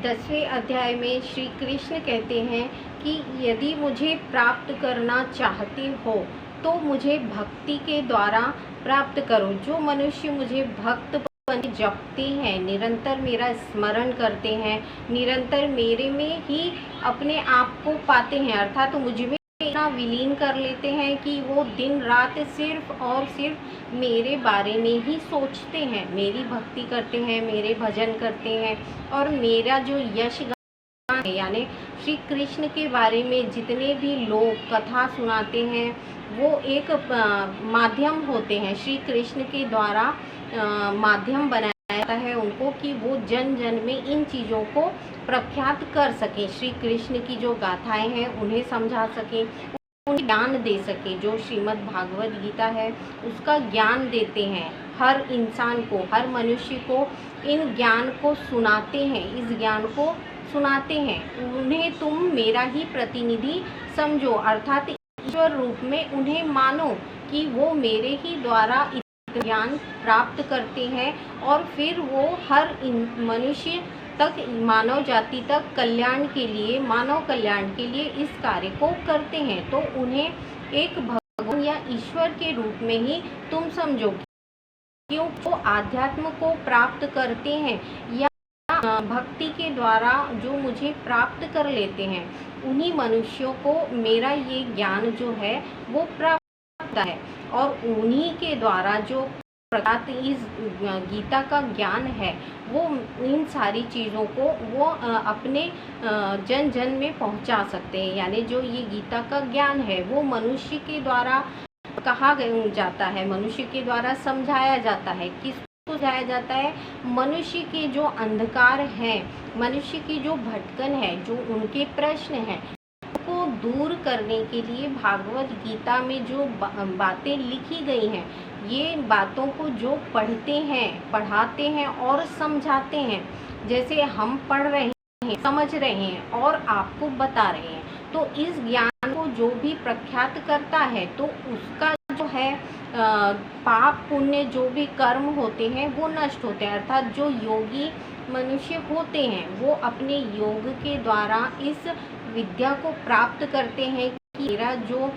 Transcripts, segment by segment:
10वें अध्याय में श्री कृष्ण कहते हैं कि यदि मुझे प्राप्त करना चाहते हो तो मुझे भक्ति के द्वारा प्राप्त करो। जो मनुष्य मुझे भक्त बने जपते हैं, निरंतर मेरा स्मरण करते हैं, निरंतर मेरे में ही अपने आप को पाते हैं, अर्थात तो मुझ में इतना विलीन कर लेते हैं कि वो दिन रात सिर्फ और सिर्फ मेरे बारे में ही सोचते हैं, मेरी भक्ति करते हैं, मेरे भजन करते हैं और मेरा जो यश गान है, यानी श्री कृष्ण के बारे में जितने भी लोग कथा सुनाते हैं वो एक माध्यम होते हैं। श्री कृष्ण के द्वारा माध्यम बनाया जाता है उनको कि वो जन जन में इन चीज़ों को प्रख्यात कर सकें, श्री कृष्ण की जो गाथाएं हैं उन्हें समझा सकें, उन्हें ज्ञान दे सके। जो श्रीमद् भागवत गीता है उसका ज्ञान देते हैं, हर इंसान को, हर मनुष्य को इन ज्ञान को सुनाते हैं, इस ज्ञान को सुनाते हैं। उन्हें तुम मेरा ही प्रतिनिधि समझो, अर्थात ईश्वर रूप में उन्हें मानो कि वो मेरे ही द्वारा ज्ञान प्राप्त करते हैं और फिर वो हर मनुष्य तक, मानव जाति तक कल्याण के लिए, मानव कल्याण के लिए इस कार्य को करते हैं। तो उन्हें एक भगवान या ईश्वर के रूप में ही तुम समझो। क्यों वो आध्यात्म को प्राप्त करते हैं या भक्ति के द्वारा जो मुझे प्राप्त कर लेते हैं, उन्हीं मनुष्यों को मेरा ये ज्ञान जो है वो प्राप्त होता है और उन्हीं के द्वारा जो प्रकाश इस गीता का ज्ञान है वो इन सारी चीज़ों को वो अपने जन जन में पहुंचा सकते हैं। यानी जो ये गीता का ज्ञान है वो मनुष्य के द्वारा कहा जाता है, मनुष्य के द्वारा समझाया जाता है। किसको समझाया जाता है? मनुष्य के जो अंधकार हैं, मनुष्य की जो भटकन है, जो उनके प्रश्न हैं को दूर करने के लिए भागवत गीता में जो बातें लिखी गई हैं, ये बातों को जो पढ़ते हैं, पढ़ाते हैं और समझाते हैं, जैसे हम पढ़ रहे हैं, समझ रहे हैं और आपको बता रहे हैं, तो इस ज्ञान को जो भी प्रख्यात करता है तो उसका जो है पाप पुण्य जो भी कर्म होते हैं वो नष्ट होते हैं। अर्थात जो योगी मनुष्य होते हैं वो अपने योग के द्वारा इस विद्या को प्राप्त करते हैं कि मेरा जो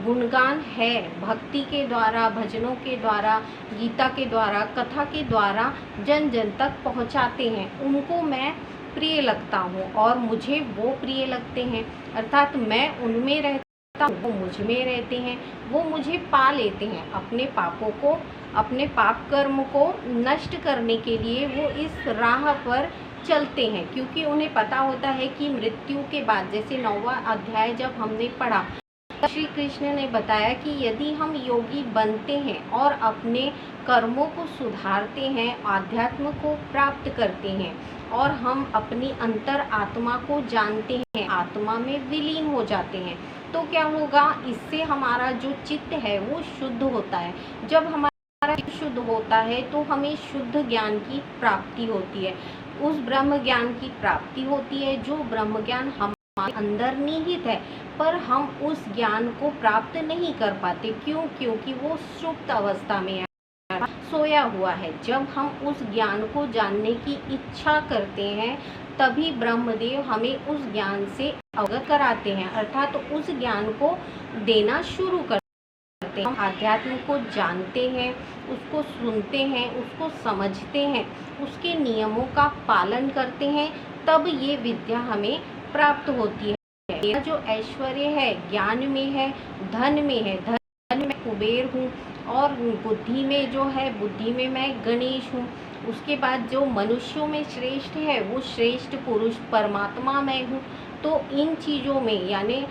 गुणगान है भक्ति के द्वारा, भजनों के द्वारा, गीता के द्वारा, कथा के द्वारा जन जन तक पहुंचाते हैं, उनको मैं प्रिय लगता हूँ और मुझे वो प्रिय लगते हैं। अर्थात मैं उनमें रहता हूँ, वो मुझ में रहते हैं, वो मुझे पा लेते हैं। अपने पापों को, अपने पाप कर्म को नष्ट करने के लिए वो इस राह पर चलते हैं, क्योंकि उन्हें पता होता है कि मृत्यु के बाद, जैसे 9वां अध्याय जब हमने पढ़ा, श्री कृष्ण ने बताया कि यदि हम योगी बनते हैं और अपने कर्मों को सुधारते हैं, आध्यात्म को प्राप्त करते हैं और हम अपनी अंतर आत्मा को जानते हैं, आत्मा में विलीन हो जाते हैं, तो क्या होगा? इससे हमारा जो चित्त है वो शुद्ध होता है। जब हमारा चित्त शुद्ध होता है तो हमें शुद्ध ज्ञान की प्राप्ति होती है, उस ब्रह्म ज्ञान की प्राप्ति होती है जो ब्रह्म ज्ञान हमारे अंदर निहित है, पर हम उस ज्ञान को प्राप्त नहीं कर पाते। क्यों? क्योंकि वो सुप्त अवस्था में है, सोया हुआ है। जब हम उस ज्ञान को जानने की इच्छा करते हैं तभी ब्रह्मदेव हमें उस ज्ञान से अवगत कराते हैं, अर्थात तो उस ज्ञान को देना शुरू करते हैं। हम आध्यात्म को जानते हैं, उसको सुनते हैं, उसको समझते हैं, उसके नियमों का पालन करते हैं, तब ये विद्या हमें प्राप्त होती है। मेरा जो ऐश्वर्य है ज्ञान में है, धन में है, धन में कुबेर हूँ और बुद्धि में जो है, बुद्धि में मैं गणेश हूँ। उसके बाद जो मनुष्यों में श्रेष्ठ है वो श्रेष्ठ पुरुष परमात्मा मैं हूँ। तो इन चीज़ों में, यानी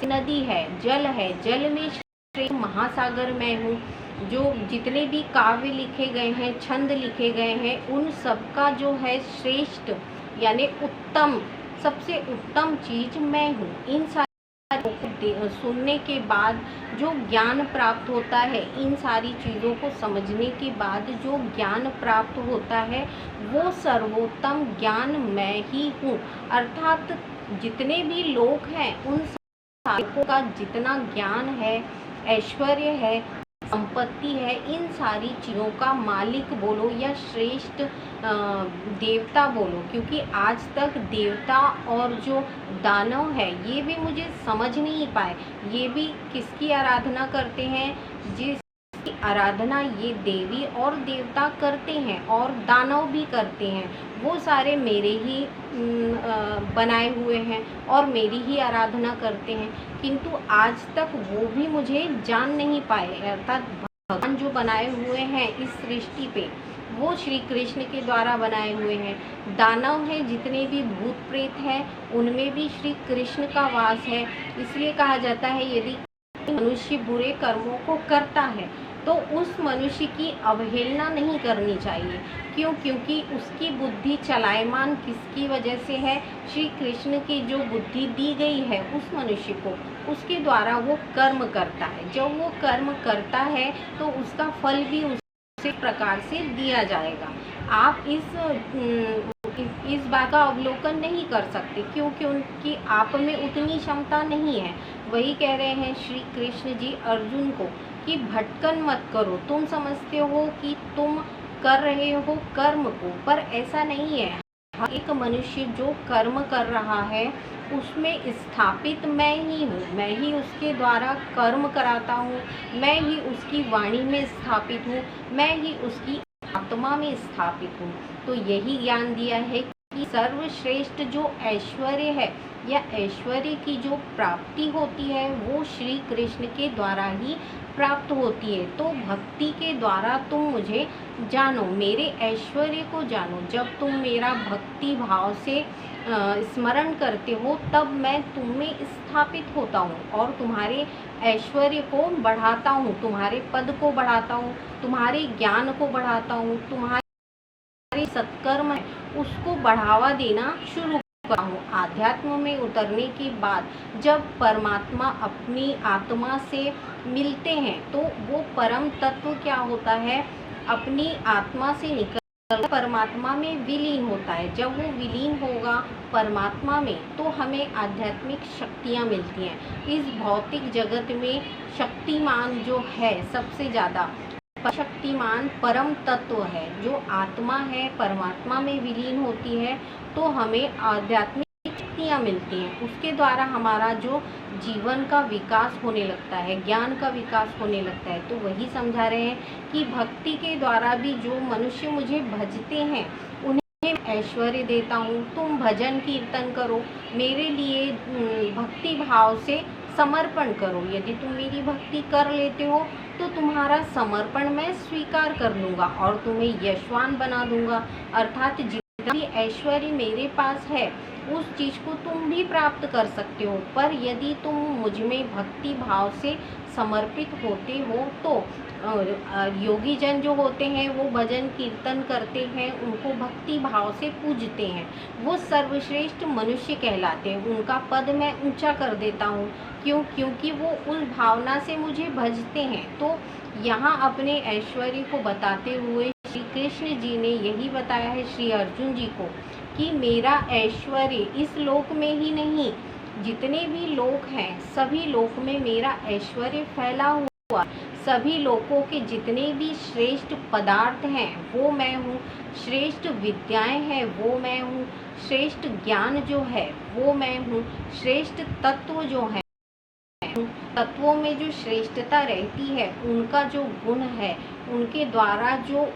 नदी है, जल में श्रेष्ठ महासागर मैं हूँ। जो जितने भी काव्य लिखे गए हैं, छंद लिखे गए हैं, उन सब का जो है श्रेष्ठ यानी उत्तम, सबसे उत्तम चीज मैं हूँ। इन सारी को सुनने के बाद जो ज्ञान प्राप्त होता है, इन सारी चीज़ों को समझने के बाद जो ज्ञान प्राप्त होता है वो सर्वोत्तम ज्ञान मैं ही हूँ। अर्थात जितने भी लोग हैं उन सारों का जितना ज्ञान है, ऐश्वर्य है, संपत्ति है, इन सारी चीज़ों का मालिक बोलो या श्रेष्ठ देवता बोलो, क्योंकि आज तक देवता और जो दानव है ये भी मुझे समझ नहीं पाए। ये भी किसकी आराधना करते हैं? जिसकी आराधना ये देवी और देवता करते हैं और दानव भी करते हैं, वो सारे मेरे ही बनाए हुए हैं और मेरी ही आराधना करते हैं, किंतु आज तक वो भी मुझे जान नहीं पाए। अर्थात भगवान जो बनाए हुए हैं इस सृष्टि पे, वो श्री कृष्ण के द्वारा बनाए हुए हैं। दानव हैं, जितने भी भूत प्रेत हैं, उनमें भी श्री कृष्ण का वास है। इसलिए कहा जाता है यदि मनुष्य बुरे कर्मों को करता है तो उस मनुष्य की अवहेलना नहीं करनी चाहिए। क्यों? क्योंकि उसकी बुद्धि चलायमान किसकी वजह से है? श्री कृष्ण की जो बुद्धि दी गई है उस मनुष्य को, उसके द्वारा वो कर्म करता है। जब वो कर्म करता है तो उसका फल भी उसी प्रकार से दिया जाएगा। आप इस बात का अवलोकन नहीं कर सकते, क्योंकि उनकी आप में उतनी क्षमता नहीं है। वही कह रहे हैं श्री कृष्ण जी अर्जुन को कि भटकन मत करो। तुम समझते हो कि तुम कर रहे हो कर्म को, पर ऐसा नहीं है। हर एक मनुष्य जो कर्म कर रहा है उसमें स्थापित मैं ही हूँ। मैं ही उसके द्वारा कर्म कराता हूँ, मैं ही उसकी वाणी में स्थापित हूँ, मैं ही उसकी आत्मा में स्थापित हूँ। तो यही ज्ञान दिया है कि सर्वश्रेष्ठ जो ऐश्वर्य है या ऐश्वर्य की जो प्राप्ति होती है वो श्री कृष्ण के द्वारा ही प्राप्त होती है। तो भक्ति के द्वारा तुम मुझे जानो, मेरे ऐश्वर्य को जानो। जब तुम मेरा भक्ति भाव से स्मरण करते हो तब मैं तुम में स्थापित होता हूँ और तुम्हारे ऐश्वर्य को बढ़ाता हूँ, तुम्हारे पद को बढ़ाता हूँ, तुम्हारे ज्ञान को बढ़ाता हूँ, तुम्हारे सत्कर्म है उसको बढ़ावा देना शुरू करता हूँ। आध्यात्म में उतरने के बाद जब परमात्मा अपनी आत्मा से मिलते हैं तो वो परम तत्व क्या होता है? अपनी आत्मा से निकल परमात्मा में विलीन होता है। जब वो विलीन होगा परमात्मा में तो हमें आध्यात्मिक शक्तियाँ मिलती हैं। इस भौतिक जगत में शक्तिमान जो है सबसे ज़्यादा शक्तिमान परम तत्व है, जो आत्मा है परमात्मा में विलीन होती है तो हमें आध्यात्मिक शक्तियाँ मिलती हैं। उसके द्वारा हमारा जो जीवन का विकास होने लगता है, ज्ञान का विकास होने लगता है। तो वही समझा रहे हैं कि भक्ति के द्वारा भी जो मनुष्य मुझे भजते हैं उन्हें ऐश्वर्य देता हूँ। तुम भजन कीर्तन करो, मेरे लिए भक्ति भाव से समर्पण करो। यदि तुम मेरी भक्ति कर लेते हो तो तुम्हारा समर्पण मैं स्वीकार कर लूँगा और तुम्हें यशवान बना दूँगा। अर्थात जितना भी ऐश्वर्य मेरे पास है उस चीज़ को तुम भी प्राप्त कर सकते हो, पर यदि तुम मुझ में भक्ति भाव से समर्पित होते हो तो योगी जन जो होते हैं वो भजन कीर्तन करते हैं, उनको भक्ति भाव से पूजते हैं, वो सर्वश्रेष्ठ मनुष्य कहलाते हैं। उनका पद मैं ऊंचा कर देता हूँ। क्यों? क्योंकि वो उस भावना से मुझे भजते हैं। तो यहाँ अपने ऐश्वर्य को बताते हुए श्री कृष्ण जी ने यही बताया है श्री अर्जुन जी को कि मेरा ऐश्वर्य इस लोक में ही नहीं, जितने भी लोक हैं सभी लोक में मेरा ऐश्वर्य फैला हुआ। सभी लोकों के जितने भी श्रेष्ठ पदार्थ हैं वो मैं हूँ, श्रेष्ठ विद्याएं हैं वो मैं हूँ, श्रेष्ठ ज्ञान जो है वो मैं हूँ, श्रेष्ठ तत्व जो है, तत्वों में जो श्रेष्ठता रहती है उनका जो गुण है उनके द्वारा जो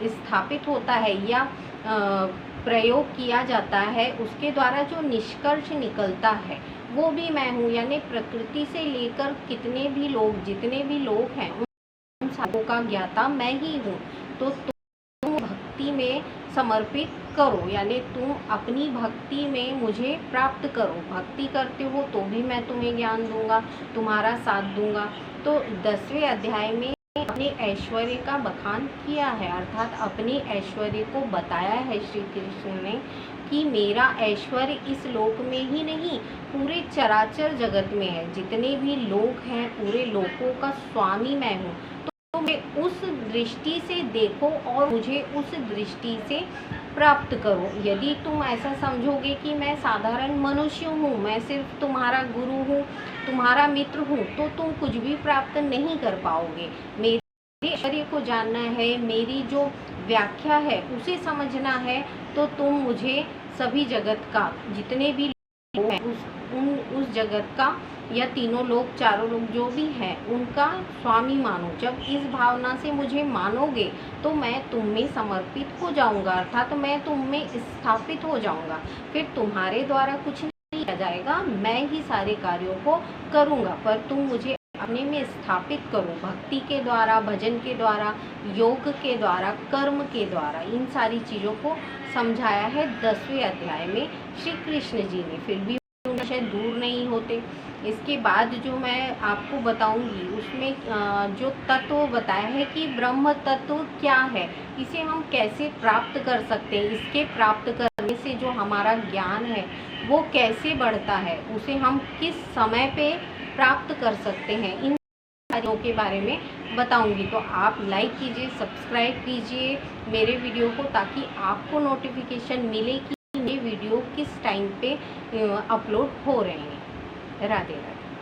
स्थापित होता है या प्रयोग किया जाता है, उसके द्वारा जो निष्कर्ष निकलता है वो भी मैं हूँ। यानी प्रकृति से लेकर कितने भी लोग जितने भी लोग हैं उन सबों का ज्ञाता मैं ही हूँ। तो तुम भक्ति में समर्पित करो, यानी तुम अपनी भक्ति में मुझे प्राप्त करो। भक्ति करते हो तो भी मैं तुम्हें ज्ञान दूंगा, तुम्हारा साथ दूंगा। तो 10वें अध्याय में अपने ऐश्वर्य का बखान किया है, अर्थात अपने ऐश्वर्य को बताया है श्री कृष्ण ने कि मेरा ऐश्वर्य इस लोक में ही नहीं पूरे चराचर जगत में है। जितने भी लोक हैं पूरे लोकों का स्वामी मैं हूँ। तो मैं उस दृष्टि से देखो और मुझे उस दृष्टि से प्राप्त करो। यदि तुम ऐसा समझोगे कि मैं साधारण मनुष्य हूँ, मैं सिर्फ तुम्हारा गुरु हूँ, तुम्हारा मित्र हूँ, तो तुम कुछ भी प्राप्त नहीं कर पाओगे। मेरे ऐश्वर्य को जानना है, मेरी जो व्याख्या है उसे समझना है, तो तुम मुझे सभी जगत का, जितने भी लोग हैं उस जगत का, या तीनों लोग, चारों लोग जो भी हैं, उनका स्वामी मानो। जब इस भावना से मुझे मानोगे तो मैं तुम में समर्पित हो जाऊंगा, अर्थात मैं तुम में स्थापित हो जाऊंगा। फिर तुम्हारे द्वारा कुछ नहीं किया जाएगा, मैं ही सारे कार्यों को करूंगा, पर तुम मुझे अपने में स्थापित करो, भक्ति के द्वारा, भजन के द्वारा, योग के द्वारा, कर्म के द्वारा। इन सारी चीज़ों को समझाया है 10वें अध्याय में श्री कृष्ण जी ने। फिर भी शायद दूर नहीं होते। इसके बाद जो मैं आपको बताऊंगी उसमें जो तत्व बताया है कि ब्रह्म तत्व क्या है, इसे हम कैसे प्राप्त कर सकते हैं, इसके प्राप्त करने से जो हमारा ज्ञान है वो कैसे बढ़ता है, उसे हम किस समय पे प्राप्त कर सकते हैं, इन सारियों के बारे में बताऊंगी। तो आप लाइक कीजिए, सब्सक्राइब कीजिए मेरे वीडियो को, ताकि आपको नोटिफिकेशन मिले कि ये वीडियो किस टाइम पे अपलोड हो रहे हैं। राधे राधे।